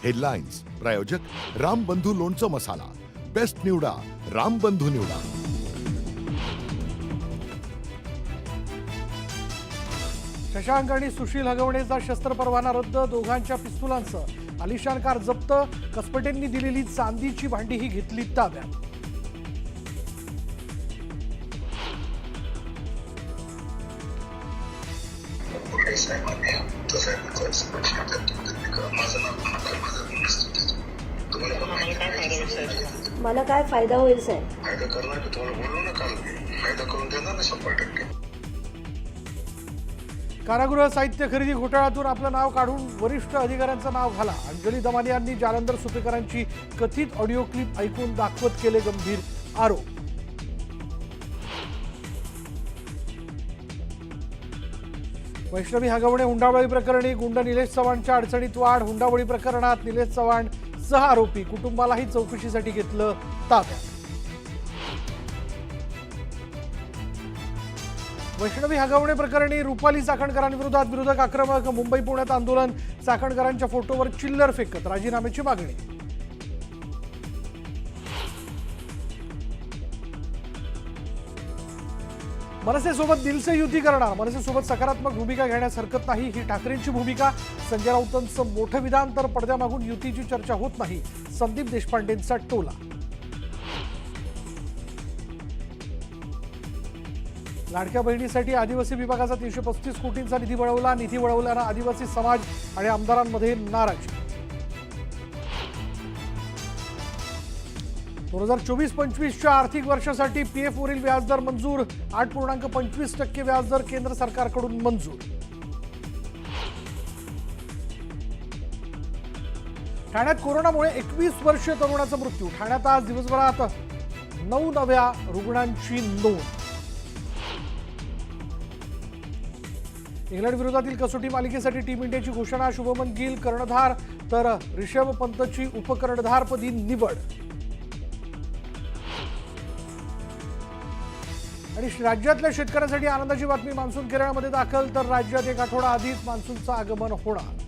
Headlines प्रायोजक रामबंधू लोणचं मसाला, best निवडा रामबंधू निवडा. शशांक आणि सुशील हगवणेचा शस्त्र परवाना रद्द, दोघांच्या पिस्तुलांसह आलिशान कार जप्त, कसपटेंनी दिलेली चांदीची भांडी ही घेतली ताब्यात. मला काय फायदा होईल साहेब? फायदा करणार की तुम्हाला बोललो ना काल मी, फायदा करून देणार ना 100%. कारागृह साहित्य खरेदी घोटाळ्यातून आपलं नाव काढून वरिष्ठ अधिकाऱ्यांचं नाव घाला. अंजली दमानी यांनी जालंधर सुपेकरांची कथित ऑडिओ क्लिप ऐकून दाखवत केले गंभीर आरोप. वैष्णवी हगवणे हुंडाबळी प्रकरणी गुंड निलेश चव्हाणच्या अडचणीत वाढ. हुंडाबळी प्रकरणात निलेश चव्हाण सह आरोपी कुटुंबालाही चौकशीसाठी घेतलं ताब्यात. वैष्णवी हगवणे प्रकरणी रुपाली चाकणकरांविरोधात विरोधक आक्रमक. मुंबई पुण्यात आंदोलन, चाकणकरांच्या फोटोवर चिल्लर फेकत राजीनाम्याची मागणी. मनसेसोबत दिलसे युती करणार, मनसेसोबत सकारात्मक भूमिका घेण्यास हरकत नाही, ही ठाकरेंची भूमिका. संजय राऊतांचं मोठं विधान, तर पडद्यामागून युतीची चर्चा होत नाही, संदीप देशपांडेंचा टोला. लाडक्या बहिणीसाठी आदिवासी विभागाचा 335 कोटींचा निधी वळवला. निधी वळवल्यानं आदिवासी समाज आणि आमदारांमध्ये नाराजी. 2024-25च्या आर्थिक वर्षासाठी पीएफ वरील व्याजदर मंजूर. 8.25% व्याजदर केंद्र सरकारकडून मंजूर. ठाण्यात कोरोनामुळे 21 वर्षीय तरुणाचा मृत्यू. ठाण्यात आज दिवसभरात 9 नव्या रुग्णांची नोंद. इंग्लंड विरोधातील कसोटी मालिकेसाठी टीम इंडियाची घोषणा. शुभमन गिल कर्णधार, तर ऋषभ पंतची उपकर्णधारपदी निवड. आणि राज्यातल्या शेतकऱ्यांसाठी आनंदाची बातमी, मान्सून केरळमध्ये दाखल, तर राज्यात एक आठवडा आधीच मान्सूनचं आगमन होणार.